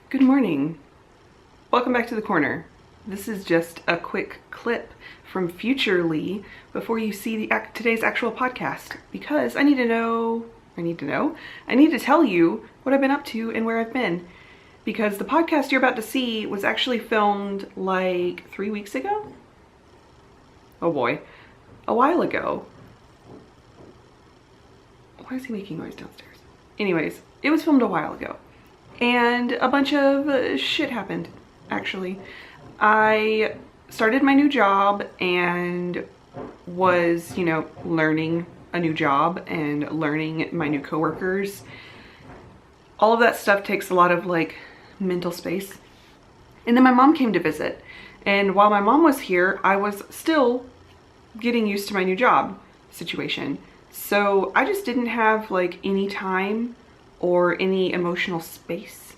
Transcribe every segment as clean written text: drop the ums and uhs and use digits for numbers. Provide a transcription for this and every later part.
Good morning. Welcome back to the corner. This is just a quick clip from future Leigh before you see today's actual podcast, because I need to tell you what I've been up to and where I've been, because the podcast you're about to see was actually filmed like 3 weeks ago. Oh boy, a while ago. Why is he making noise downstairs? Anyways, it was filmed a while ago. And a bunch of shit happened, actually. I started my new job and was, learning a new job and learning my new coworkers. All of that stuff takes a lot of mental space. And then my mom came to visit. And while my mom was here, I was still getting used to my new job situation. So I just didn't have any time or any emotional space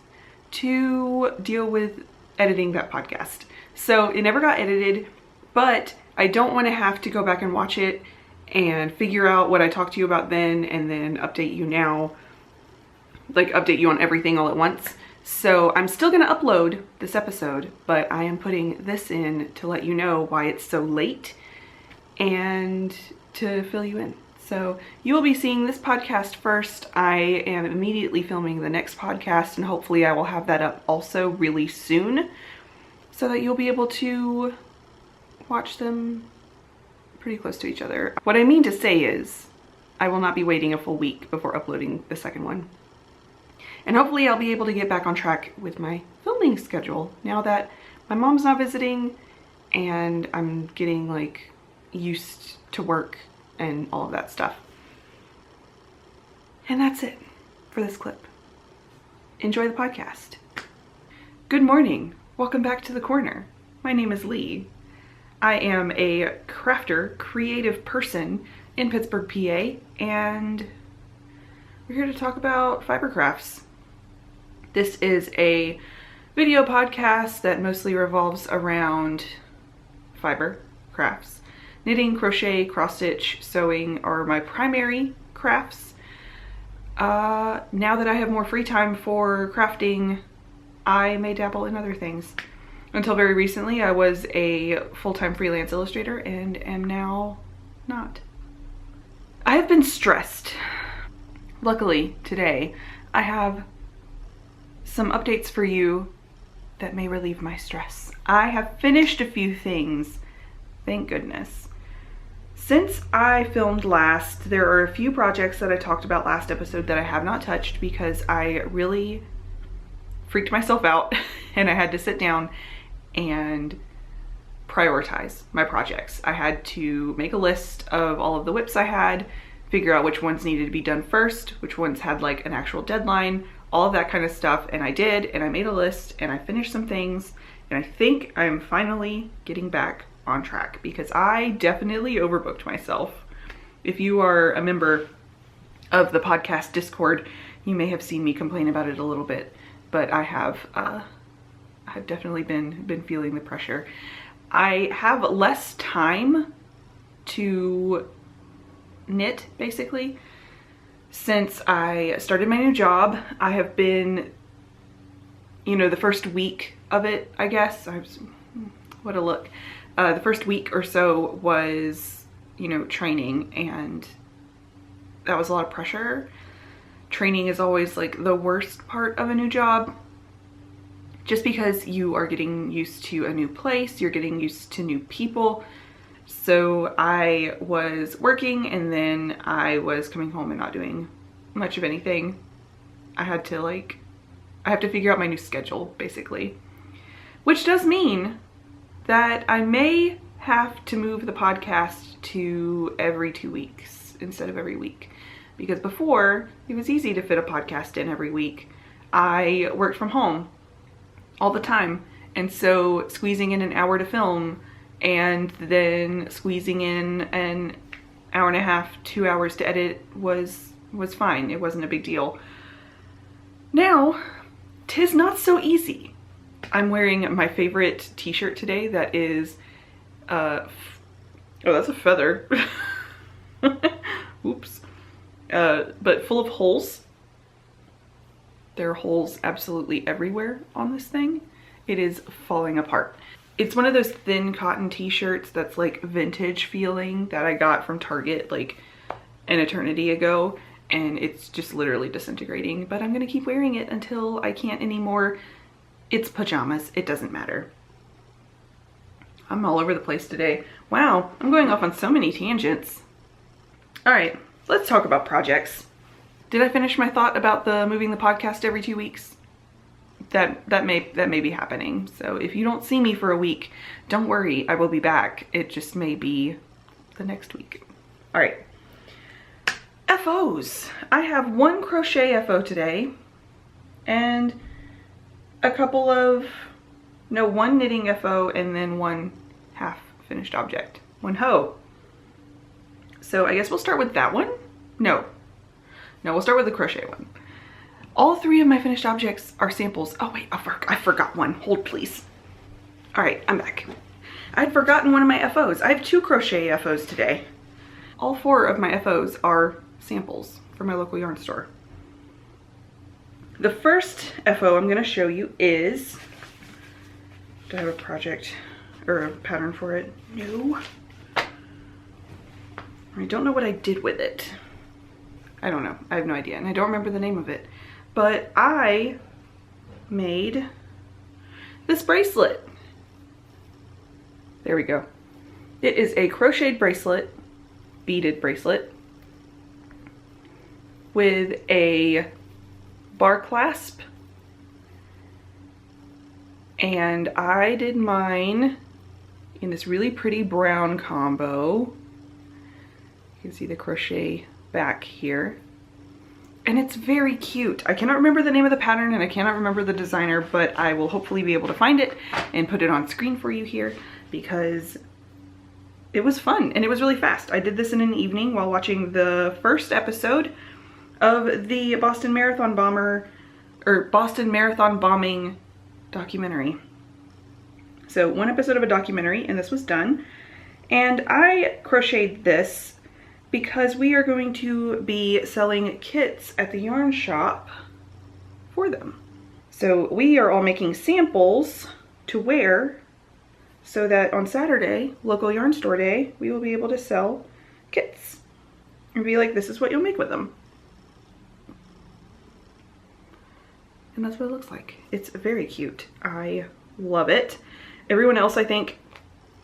to deal with editing that podcast. So it never got edited, but I don't want to have to go back and watch it and figure out what I talked to you about then and then update you now, update you on everything all at once. So I'm still going to upload this episode, but I am putting this in to let you know why it's so late and to fill you in. So you will be seeing this podcast first. I am immediately filming the next podcast, and hopefully I will have that up also really soon so that you'll be able to watch them pretty close to each other. What I mean to say is I will not be waiting a full week before uploading the second one. And hopefully I'll be able to get back on track with my filming schedule now that my mom's not visiting and I'm getting used to work and all of that stuff. And that's it for this clip. Enjoy the podcast. Good morning. Welcome back to the corner. My name is Leigh. I am a crafter, creative person in Pittsburgh, PA, and we're here to talk about fiber crafts. This is a video podcast that mostly revolves around fiber crafts. Knitting, crochet, cross stitch, sewing are my primary crafts. Now that I have more free time for crafting, I may dabble in other things. Until very recently, I was a full-time freelance illustrator and am now not. I have been stressed. Luckily, today, I have some updates for you that may relieve my stress. I have finished a few things, thank goodness. Since I filmed last, there are a few projects that I talked about last episode that I have not touched because I really freaked myself out and I had to sit down and prioritize my projects. I had to make a list of all of the whips I had, figure out which ones needed to be done first, which ones had an actual deadline, all of that kind of stuff. And I did, and I made a list and I finished some things, and I think I'm finally getting back on track because I definitely overbooked myself. If you are a member of the podcast Discord, you may have seen me complain about it a little bit, but I've definitely been feeling the pressure. I have less time to knit basically since I started my new job. I have been, the first week of it, I guess. What a look. The first week or so was, training, and that was a lot of pressure. Training is always the worst part of a new job, just because you are getting used to a new place, you're getting used to new people. So I was working and then I was coming home and not doing much of anything. I have to figure out my new schedule basically, which does mean that I may have to move the podcast to every 2 weeks instead of every week, because before it was easy to fit a podcast in every week. I worked from home all the time, and so squeezing in an hour to film and then squeezing in an hour and a half, 2 hours to edit was fine. It wasn't a big deal. Now, 'tis not so easy. I'm wearing my favorite t-shirt today that is, oh, that's a feather. Oops. But full of holes. There are holes absolutely everywhere on this thing. It is falling apart. It's one of those thin cotton t-shirts that's like vintage feeling that I got from Target like an eternity ago, and it's just literally disintegrating, but I'm gonna keep wearing it until I can't anymore. It's pajamas, it doesn't matter. I'm all over the place today. Wow, I'm going off on so many tangents. All right, let's talk about projects. Did I finish my thought about the moving the podcast every 2 weeks? That may be happening. So if you don't see me for a week, don't worry, I will be back. It just may be the next week. All right. FOs. I have one crochet FO today and one knitting FO and then one half finished object, one hoe. So I guess we'll start with that one. No, we'll start with the crochet one. All three of my finished objects are samples. Oh wait, I forgot one. Hold please. All right, I'm back. I'd forgotten one of my FOs. I have 2 crochet FOs today. All 4 of my FOs are samples from my local yarn store. The first FO I'm gonna show you is, do I have a project or a pattern for it? No. I don't know what I did with it. I don't know, I have no idea, and I don't remember the name of it. But I made this bracelet. There we go. It is a crocheted bracelet, beaded bracelet, with a bar clasp. And I did mine in this really pretty brown combo. You can see the crochet back here. And it's very cute. I cannot remember the name of the pattern and I cannot remember the designer, but I will hopefully be able to find it and put it on screen for you here because it was fun and it was really fast. I did this in an evening while watching the first episode of the Boston Marathon bombing documentary. So one episode of a documentary and this was done. And I crocheted this because we are going to be selling kits at the yarn shop for them. So we are all making samples to wear so that on Saturday, local yarn store day, we will be able to sell kits and be like, this is what you'll make with them. And that's what it looks like. It's very cute. I love it. Everyone else, I think,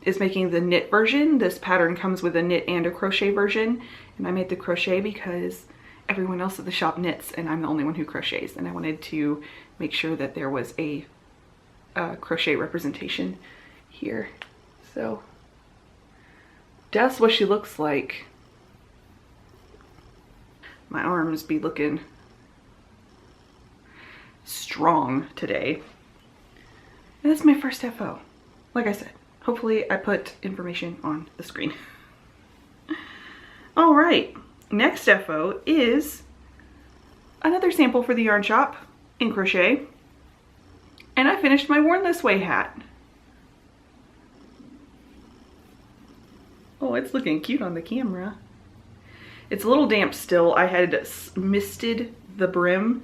is making the knit version. This pattern comes with a knit and a crochet version, and I made the crochet because everyone else at the shop knits and I'm the only one who crochets, and I wanted to make sure that there was a crochet representation here. So that's what she looks like. My arms be looking strong today. And that's my first FO. Like I said, hopefully I put information on the screen. All right, next FO is another sample for the yarn shop in crochet. And I finished my Worn This Way hat. Oh, it's looking cute on the camera. It's a little damp still. I had misted the brim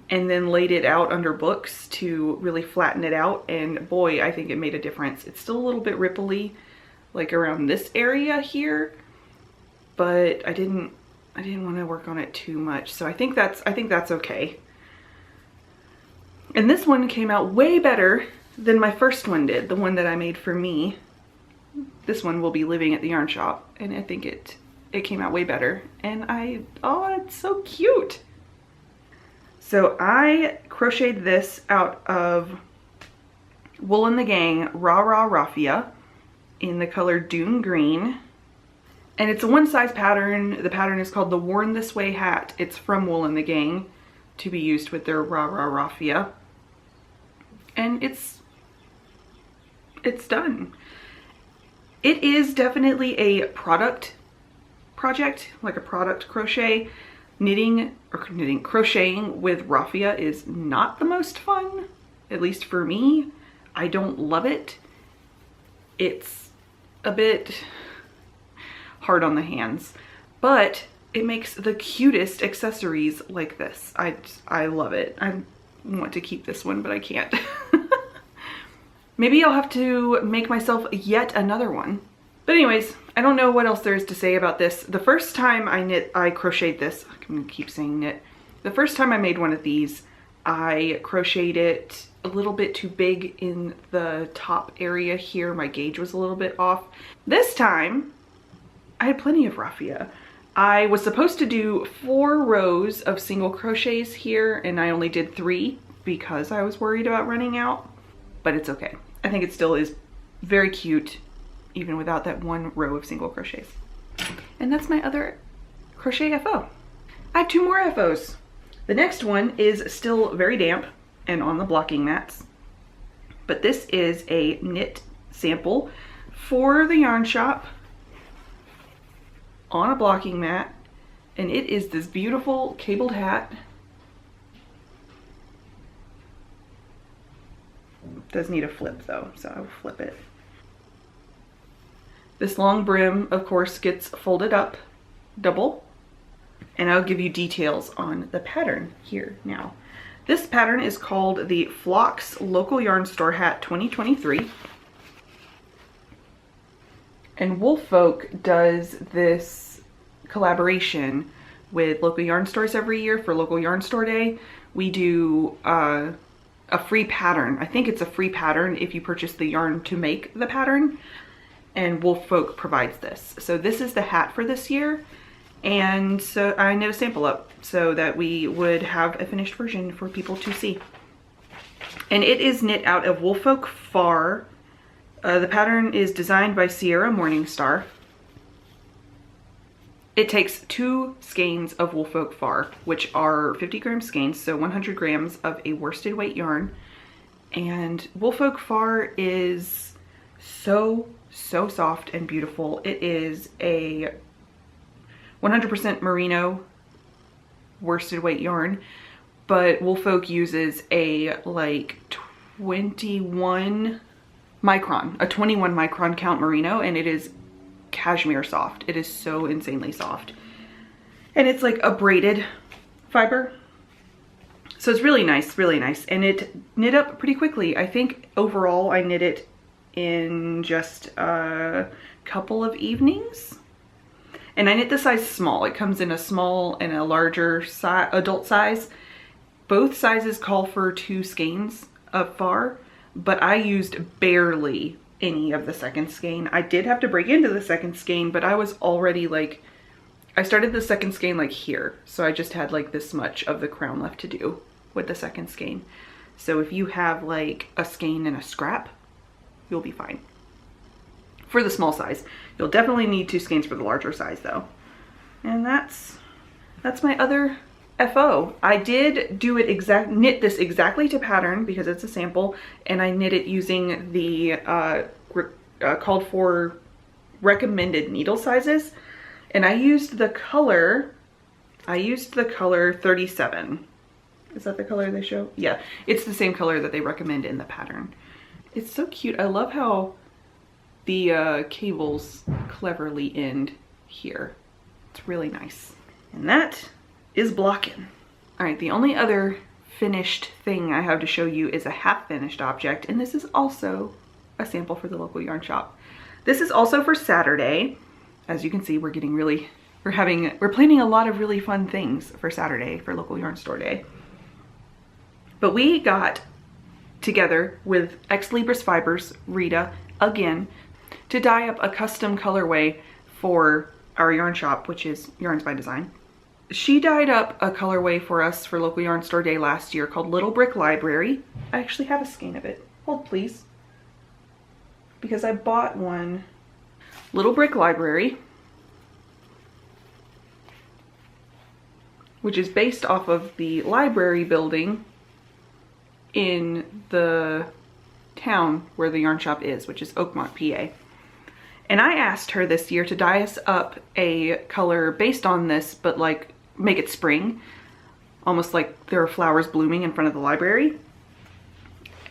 and then laid it out under books to really flatten it out, and boy, I think it made a difference. It's still a little bit ripply, like around this area here, but I didn't want to work on it too much, so I think that's okay. And this one came out way better than my first one did, the one that I made for me. This one will be living at the yarn shop, and I think it came out way better, and oh, it's so cute. So I crocheted this out of Wool and the Gang Rah Rah Raffia in the color Dune Green. And it's a one-size pattern. The pattern is called the Worn This Way hat. It's from Wool and the Gang to be used with their Rah Rah Raffia. And it's done. It is definitely a product project, like a product crochet. Crocheting with raffia is not the most fun, at least for me. I don't love it. It's a bit hard on the hands, but it makes the cutest accessories like this. I love it. I want to keep this one, but I can't. Maybe I'll have to make myself yet another one. But anyways, I don't know what else there is to say about this. The first time I crocheted this, I'm gonna keep saying knit. The first time I made one of these, I crocheted it a little bit too big in the top area here. My gauge was a little bit off. This time, I had plenty of raffia. I was supposed to do 4 rows of single crochets here, and I only did 3 because I was worried about running out, but it's okay. I think it still is very cute, even without that 1 row of single crochets. And that's my other crochet FO. I have 2 more FOs. The next one is still very damp and on the blocking mats, but this is a knit sample for the yarn shop on a blocking mat, and it is this beautiful cabled hat. It does need a flip though, so I'll flip it. This long brim, of course, gets folded up double, and I'll give you details on the pattern here now. This pattern is called the Flox Local Yarn Store Hat 2023. And Woolfolk does this collaboration with local yarn stores every year for Local Yarn Store Day. We do a free pattern. I think it's a free pattern if you purchase the yarn to make the pattern, and Woolfolk provides this. So this is the hat for this year, and so I knit a sample up so that we would have a finished version for people to see. And it is knit out of Woolfolk Far. The pattern is designed by Sierra Morningstar. It takes 2 skeins of Woolfolk Far, which are 50-gram skeins, so 100 grams of a worsted weight yarn. And Woolfolk Far is so soft and beautiful. It is a 100% merino worsted weight yarn, but Woolfolk uses a like 21 micron count merino, and it is cashmere soft. It is so insanely soft, and it's like a braided fiber, so it's really nice, and it knit up pretty quickly. I think overall I knit it in just a couple of evenings, and I knit the size small. It comes in a small and a larger adult size. Both sizes call for 2 skeins of far, but I used barely any of the second skein. I did have to break into the second skein, but I was already like, I started the second skein like here, so I just had like this much of the crown left to do with the second skein. So if you have like a skein and a scrap, you'll be fine. For the small size, you'll definitely need 2 skeins for the larger size though. And that's my other FO. I did do it knit this exactly to pattern because it's a sample, and I knit it using the called for recommended needle sizes, and I used the color 37. Is that the color they show? Yeah, it's the same color that they recommend in the pattern. It's so cute. I love how the cables cleverly end here. It's really nice. And that is blocking. All right, the only other finished thing I have to show you is a half finished object, and this is also a sample for the local yarn shop. This is also for Saturday. As you can see, we're planning a lot of really fun things for Saturday for Local Yarn Store Day. But we got together with Ex Libris Fibers, Rita, again, to dye up a custom colorway for our yarn shop, which is Yarns by Design. She dyed up a colorway for us for Local Yarn Store Day last year called Little Brick Library. I actually have a skein of it. Hold please. Because I bought one. Little Brick Library, which is based off of the library building in the town where the yarn shop is, which is Oakmont, PA. And I asked her this year to dye us up a color based on this, but like make it spring, almost like there are flowers blooming in front of the library.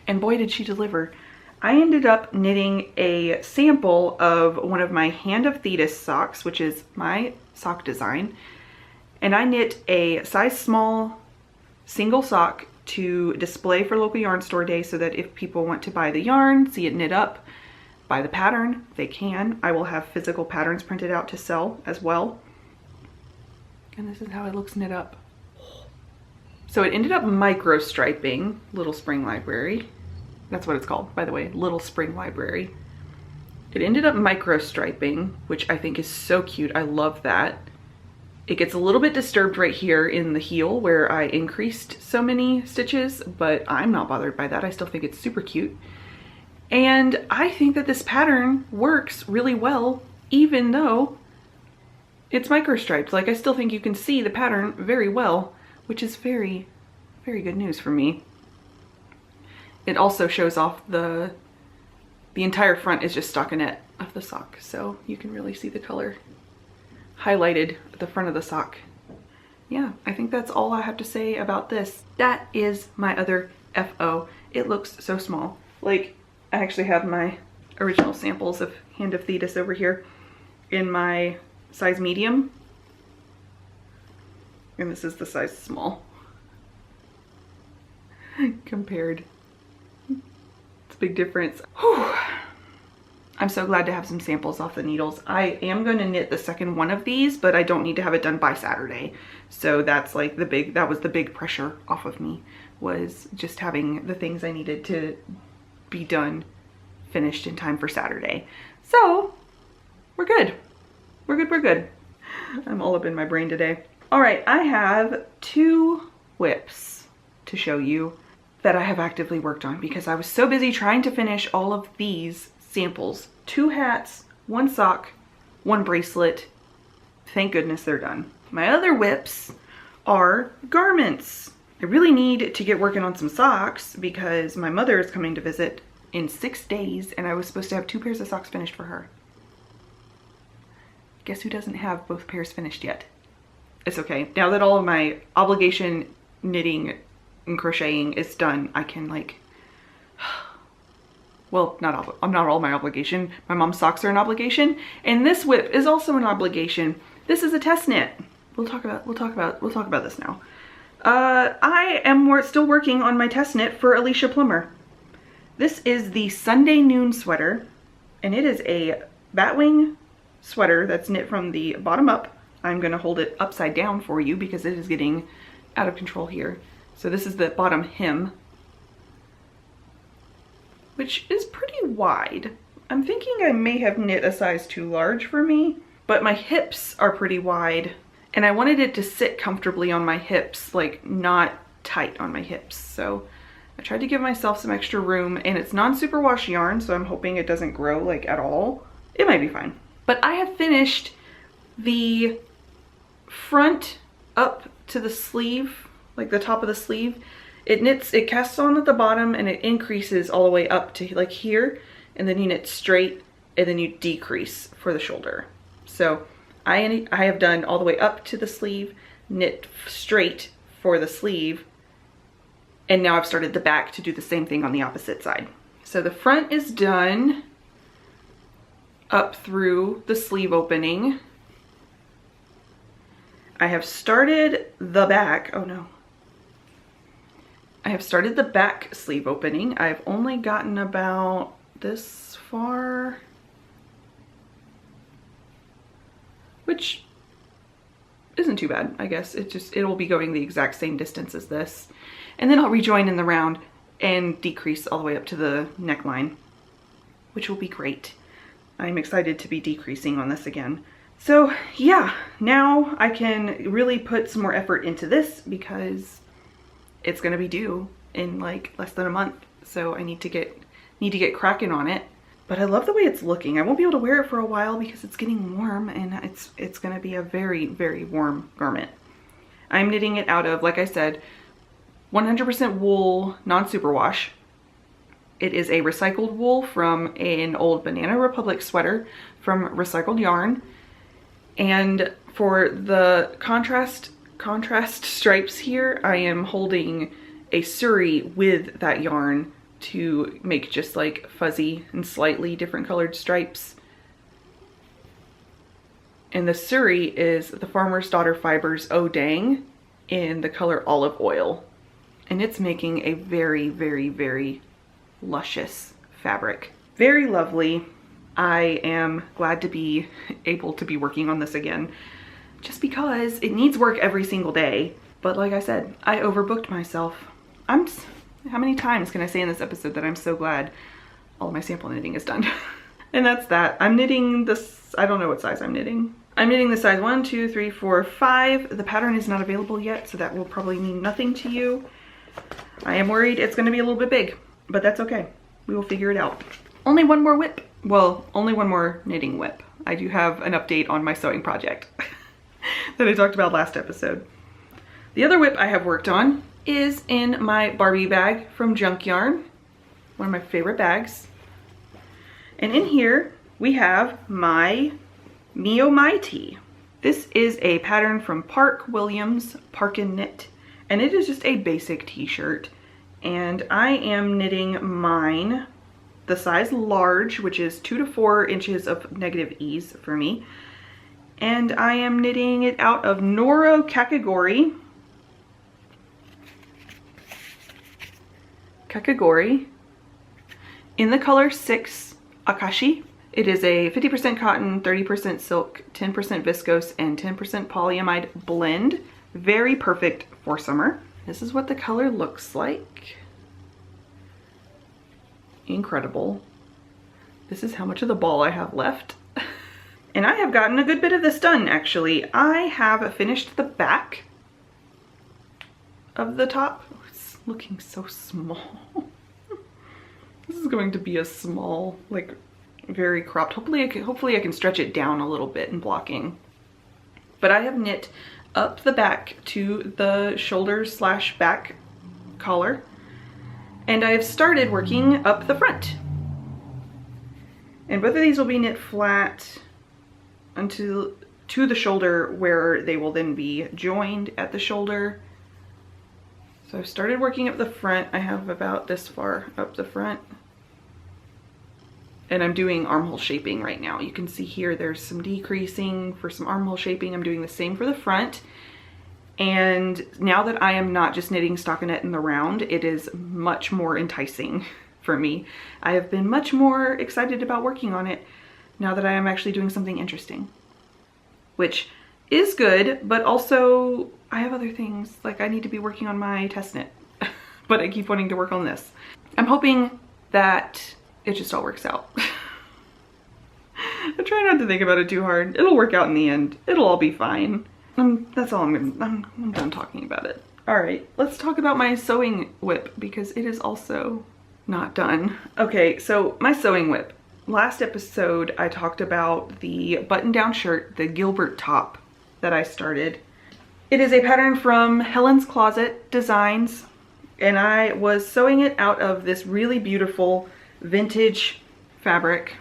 And boy, did she deliver. I ended up knitting a sample of one of my Hand of Thetis socks, which is my sock design. And I knit a size small single sock to display for local yarn store day so that if people want to buy the yarn, see it knit up, buy the pattern, they can. I will have physical patterns printed out to sell as well. And this is how it looks knit up. So it ended up micro striping, Little Spring Library. That's what it's called, by the way, Little Spring Library. It ended up micro striping, which I think is so cute. I love that. It gets a little bit disturbed right here in the heel where I increased so many stitches, but I'm not bothered by that. I still think it's super cute. And I think that this pattern works really well, even though it's micro striped. Like, I still think you can see the pattern very well, which is very, very good news for me. It also shows off the entire front is just stockinette of the sock, so you can really see the color highlighted at the front of the sock. Yeah, I think that's all I have to say about this. That is my other FO. It looks so small. Like, I actually have my original samples of Hand of Thetis over here in my size medium. And this is the size small. Compared. It's a big difference. Whew. I'm so glad to have some samples off the needles. I am going to knit the second one of these, but I don't need to have it done by Saturday. So that's like that was the big pressure off of me, was just having the things I needed to be done, finished in time for Saturday. So we're good. We're good, we're good. I'm all up in my brain today. All right, I have 2 whips to show you that I have actively worked on because I was so busy trying to finish all of these samples. 2 hats, 1 sock, 1 bracelet. Thank goodness they're done. My other whips are garments. I really need to get working on some socks because my mother is coming to visit in 6 days and I was supposed to have 2 pairs of socks finished for her. Guess who doesn't have both pairs finished yet? It's okay. Now that all of my obligation knitting and crocheting is done, I can like, well, not all my obligation. My mom's socks are an obligation, and this whip is also an obligation. This is a test knit. We'll talk about this now. I am still working on my test knit for Alicia Plummer. This is the Sunday Noon sweater, and it is a batwing sweater that's knit from the bottom up. I'm gonna hold it upside down for you because it is getting out of control here. So this is the bottom hem, which is pretty wide. I'm thinking I may have knit a size too large for me, but my hips are pretty wide and I wanted it to sit comfortably on my hips, like not tight on my hips. So I tried to give myself some extra room, and it's non-superwash yarn, so I'm hoping it doesn't grow like at all. It might be fine. But I have finished the front up to the sleeve, like the top of the sleeve. It casts on at the bottom and it increases all the way up to like here, and then you knit straight and then you decrease for the shoulder. So I have done all the way up to the sleeve, knit straight for the sleeve, and now I've started the back to do the same thing on the opposite side. So the front is done up through the sleeve opening. I have started the back, oh no. I have started the back sleeve opening. I've only gotten about this far, which isn't too bad, I guess. It'll be going the exact same distance as this. And then I'll rejoin in the round and decrease all the way up to the neckline, which will be great. I'm excited to be decreasing on this again. So yeah, now I can really put some more effort into this because it's gonna be due in like less than a month. So I need to get cracking on it. But I love the way it's looking. I won't be able to wear it for a while because it's getting warm, and it's gonna be a very, very warm garment. I'm knitting it out of, like I said, 100% wool, non-superwash. It is a recycled wool from an old Banana Republic sweater from recycled yarn. And for the contrast stripes here, I am holding a Surrey with that yarn to make just like fuzzy and slightly different colored stripes. And the suri is the Farmer's Daughter Fibers Oh Dang in the color Olive Oil. And it's making a very, very, very luscious fabric. Very lovely. I am glad to be able to be working on this again, just because it needs work every single day. But like I said, I overbooked myself. How many times can I say in this episode that I'm so glad all of my sample knitting is done? And that's that. I'm knitting this, I don't know what size I'm knitting. I'm knitting the size 1, 2, 3, 4, 5. The pattern is not available yet, so that will probably mean nothing to you. I am worried it's going to be a little bit big, but that's okay. We will figure it out. Only one more whip. Well, only one more knitting whip. I do have an update on my sewing project that I talked about last episode. The other whip I have worked on is in my Barbie bag from Junk Yarn, one of my favorite bags. And in here we have my Mio Mighty. This is a pattern from Park Williams Park and Knit, and it is just a basic t-shirt. And I am knitting mine the size large, which is 2 to 4 inches of negative ease for me. And I am knitting it out of Noro Kakagori. In the color 6 Akashi. It is a 50% cotton, 30% silk, 10% viscose, and 10% polyamide blend. Very perfect for summer. This is what the color looks like. Incredible. This is how much of the ball I have left. And I have gotten a good bit of this done, actually. I have finished the back of the top. Oh, it's looking so small. This is going to be a small, like, very cropped. Hopefully I can stretch it down a little bit in blocking. But I have knit up the back to the shoulder/back collar. And I have started working up the front. And both of these will be knit flat to the shoulder, where they will then be joined at the shoulder. So I've started working up the front. I have about this far up the front. And I'm doing armhole shaping right now. You can see here there's some decreasing for some armhole shaping. I'm doing the same for the front. And now that I am not just knitting stockinette in the round, it is much more enticing for me. I have been much more excited about working on it now that I am actually doing something interesting, which is good, but also I have other things. Like, I need to be working on my test knit, but I keep wanting to work on this. I'm hoping that it just all works out. I try not to think about it too hard. It'll work out in the end. It'll all be fine. That's all I'm done talking about it. All right, let's talk about my sewing whip, because it is also not done. Okay, so my sewing whip. Last episode, I talked about the button-down shirt, the Gilbert top that I started. It is a pattern from Helen's Closet Designs, and I was sewing it out of this really beautiful vintage fabric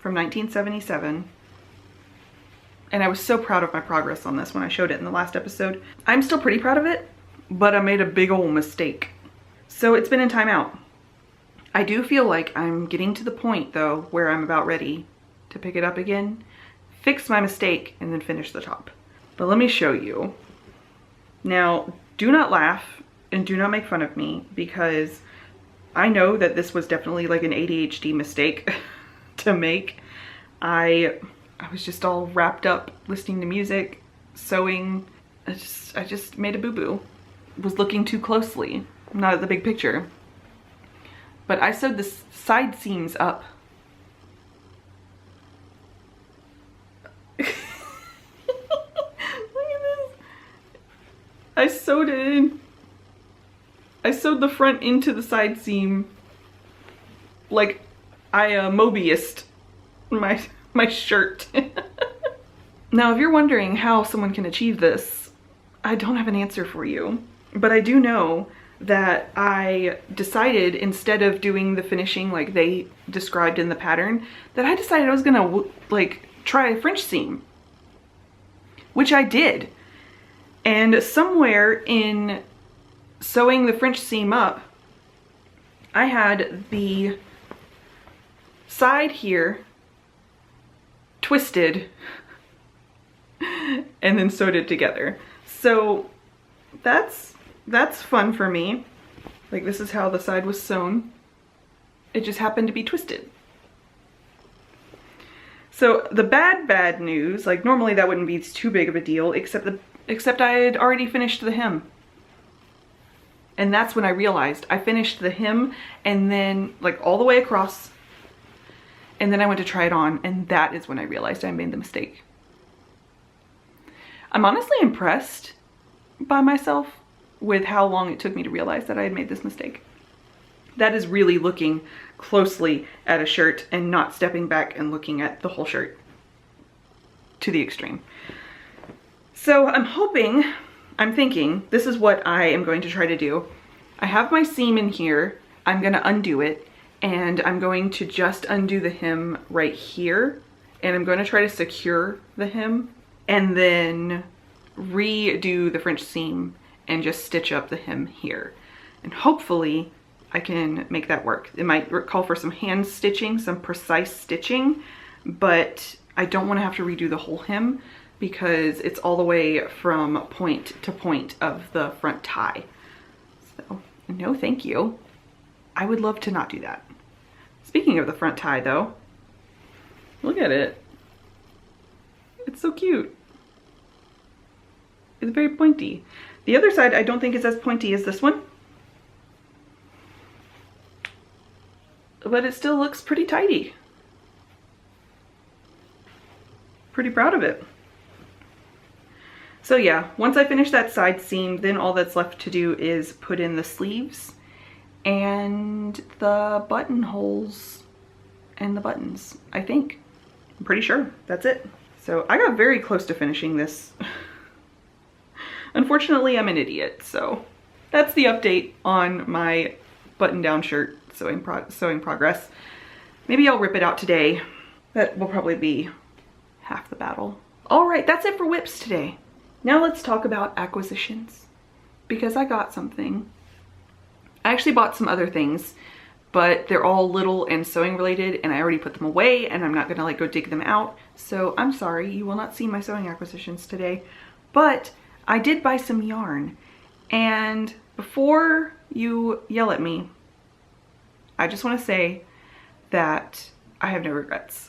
from 1977. And I was so proud of my progress on this when I showed it in the last episode. I'm still pretty proud of it, but I made a big old mistake. So it's been in timeout. I do feel like I'm getting to the point, though, where I'm about ready to pick it up again, fix my mistake, and then finish the top. But let me show you. Now, do not laugh and do not make fun of me, because I know that this was definitely like an ADHD mistake to make. I was just all wrapped up listening to music, sewing. I just made a boo-boo. Was looking too closely, not at the big picture. But I sewed the side seams up. Look at this. I sewed it in. I sewed the front into the side seam like I mobiused my shirt. Now, if you're wondering how someone can achieve this, I don't have an answer for you. But I do know that I decided, instead of doing the finishing like they described in the pattern, that I decided I was gonna like try a French seam, which I did. And somewhere in sewing the French seam up, I had the side here twisted and then sewed it together. So that's fun for me. Like, this is how the side was sewn. It just happened to be twisted. So the bad news, like normally that wouldn't be too big of a deal, except I had already finished the hem. And that's when I realized I finished the hem and then like all the way across, and then I went to try it on, and that is when I realized I made the mistake. I'm honestly impressed by myself with how long it took me to realize that I had made this mistake. That is really looking closely at a shirt and not stepping back and looking at the whole shirt to the extreme. So I'm thinking this is what I am going to try to do. I have my seam in here. I'm going to undo it, and I'm going to just undo the hem right here, and I'm going to try to secure the hem and then redo the French seam and just stitch up the hem here. And hopefully I can make that work. It might call for some hand stitching, some precise stitching, but I don't want to have to redo the whole hem because it's all the way from point to point of the front tie. So no thank you. I would love to not do that. Speaking of the front tie though, look at it. It's so cute. It's very pointy. The other side I don't think is as pointy as this one, but it still looks pretty tidy. Pretty proud of it. So yeah, once I finish that side seam, then all that's left to do is put in the sleeves and the buttonholes and the buttons, I think. I'm pretty sure that's it. So I got very close to finishing this. Unfortunately, I'm an idiot, so that's the update on my button-down shirt sewing progress. Maybe I'll rip it out today. That will probably be half the battle. All right, that's it for whips today. Now let's talk about acquisitions, because I got something. I actually bought some other things, but they're all little and sewing related, and I already put them away, and I'm not gonna like go dig them out. So I'm sorry, you will not see my sewing acquisitions today, but I did buy some yarn. And before you yell at me, I just want to say that I have no regrets.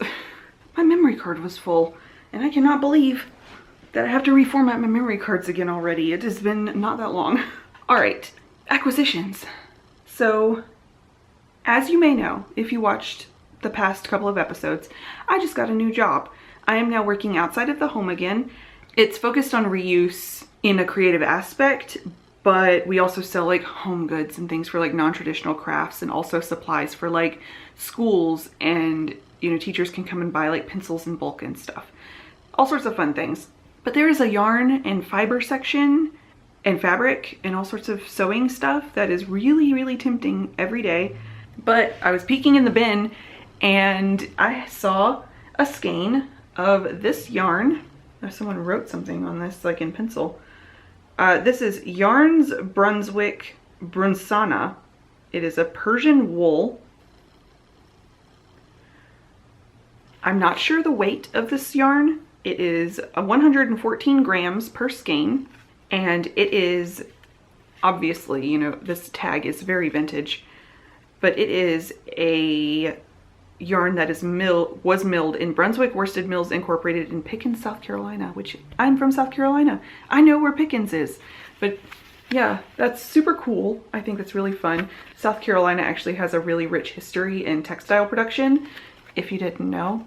My memory card was full, and I cannot believe that I have to reformat my memory cards again already. It has been not that long. All right, acquisitions. So, as you may know, if you watched the past couple of episodes, I just got a new job. I am now working outside of the home again. It's focused on reuse in a creative aspect, but we also sell like home goods and things for like non-traditional crafts, and also supplies for like schools, and you know, teachers can come and buy like pencils in bulk and stuff. All sorts of fun things. But there is a yarn and fiber section and fabric and all sorts of sewing stuff that is really, really tempting every day. But I was peeking in the bin and I saw a skein of this yarn. Someone wrote something on this like in pencil. This is Yarns Brunswick Brunsana. It is a Persian wool. I'm not sure the weight of this yarn. It is 114 grams per skein, and it is obviously, you know, this tag is very vintage, but it is a yarn that was milled in Brunswick Worsted Mills Incorporated in Pickens, South Carolina, which I'm from South Carolina. I know where Pickens is, but yeah, that's super cool. I think that's really fun. South Carolina actually has a really rich history in textile production. If you didn't know,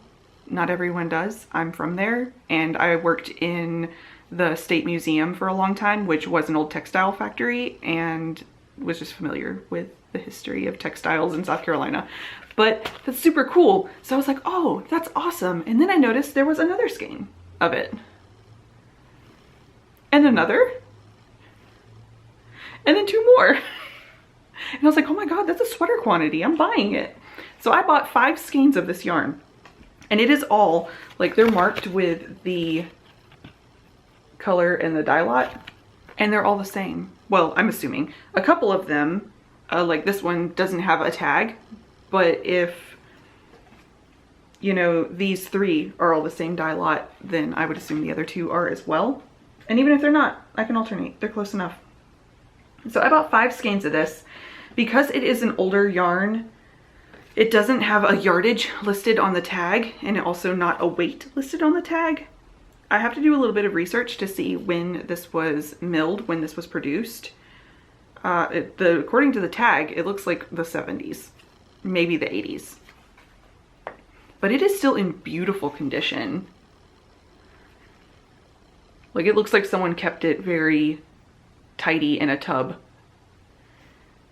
not everyone does. I'm from there, and I worked in the State Museum for a long time, which was an old textile factory, and was just familiar with the history of textiles in South Carolina. But that's super cool. So I was like, oh, that's awesome. And then I noticed there was another skein of it. And another. And then two more. And I was like, oh my God, that's a sweater quantity. I'm buying it. So I bought 5 skeins of this yarn. And it is all, like, they're marked with the color and the dye lot. And they're all the same. Well, I'm assuming. A couple of them, like this one, doesn't have a tag. But if you know, these 3 are all the same dye lot, then I would assume the other 2 are as well. And even if they're not, I can alternate. They're close enough. So I bought 5 skeins of this. Because it is an older yarn, it doesn't have a yardage listed on the tag, and also not a weight listed on the tag. I have to do a little bit of research to see when this was milled, when this was produced. According to the tag, it looks like the 70s, maybe the 80s. But it is still in beautiful condition. Like, it looks like someone kept it very tidy in a tub,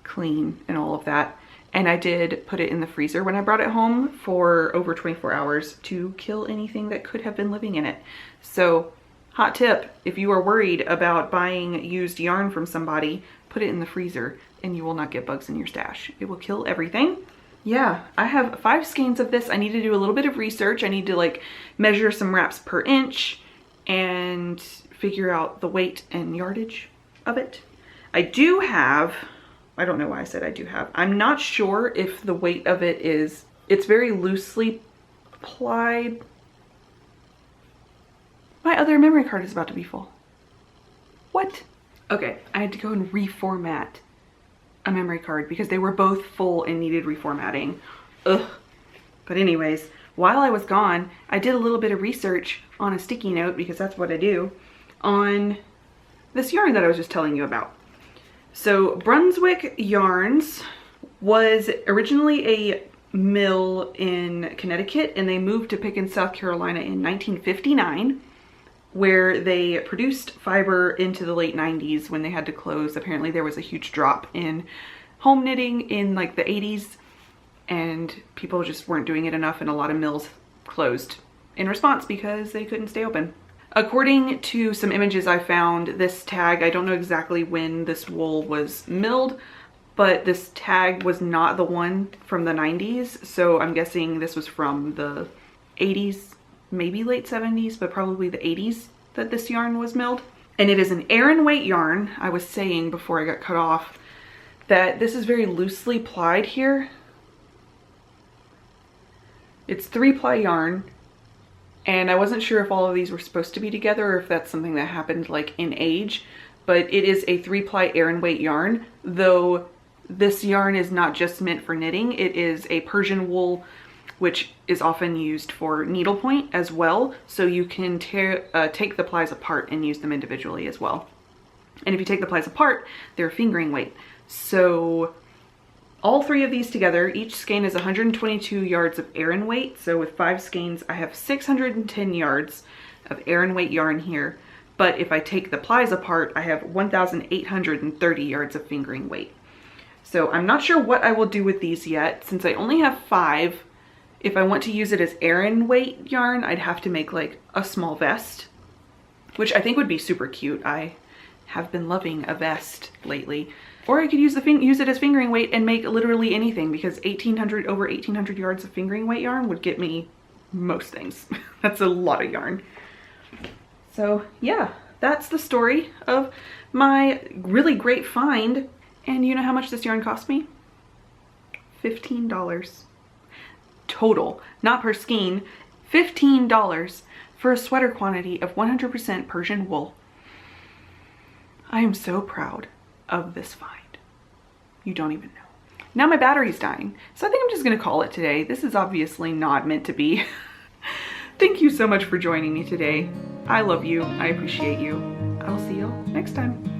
clean and all of that. And I did put it in the freezer when I brought it home for over 24 hours to kill anything that could have been living in it. So, hot tip, if you are worried about buying used yarn from somebody, put it in the freezer and you will not get bugs in your stash. It will kill everything. Yeah, I have 5 skeins of this. I need to do a little bit of research. I need to like measure some wraps per inch and figure out the weight and yardage of it. I do have, I don't know why I said I do have, I'm not sure if the weight of it is, it's very loosely plied. My other memory card is about to be full. What? Okay, I had to go and reformat a memory card because they were both full and needed reformatting. Ugh. But anyways, while I was gone, I did a little bit of research on a sticky note, because that's what I do, on this yarn that I was just telling you about. So Brunswick Yarns was originally a mill in Connecticut, and they moved to Pickens, South Carolina in 1959, where they produced fiber into the late 90s when they had to close. Apparently there was a huge drop in home knitting in like the 80s, and people just weren't doing it enough, and a lot of mills closed in response because they couldn't stay open. According to some images I found, this tag, I don't know exactly when this wool was milled, but this tag was not the one from the 90s, so I'm guessing this was from the 80s, maybe late 70s, but probably the 80s that this yarn was milled. And it is an Aran weight yarn. I was saying before I got cut off that this is very loosely plied here. It's 3-ply yarn, and I wasn't sure if all of these were supposed to be together or if that's something that happened like in age, but it is a 3-ply Aran weight yarn, though this yarn is not just meant for knitting. It is a Persian wool, which is often used for needlepoint as well, so you can take the plies apart and use them individually as well. And if you take the plies apart, they're fingering weight. So all 3 of these together, each skein is 122 yards of Aran weight. So with 5 skeins, I have 610 yards of Aran weight yarn here. But if I take the plies apart, I have 1,830 yards of fingering weight. So I'm not sure what I will do with these yet, since I only have 5. If I want to use it as Aran weight yarn, I'd have to make like a small vest, which I think would be super cute. I have been loving a vest lately. Or I could use it as fingering weight and make literally anything, because over 1,800 yards of fingering weight yarn would get me most things. That's a lot of yarn. So yeah, that's the story of my really great find. And you know how much this yarn cost me? $15. Total, not per skein, $15 for a sweater quantity of 100% Persian wool. I am so proud of this find. You don't even know. Now my battery's dying, so I think I'm just gonna call it today. This is obviously not meant to be. Thank you so much for joining me today. I love you, I appreciate you. I will see you next time.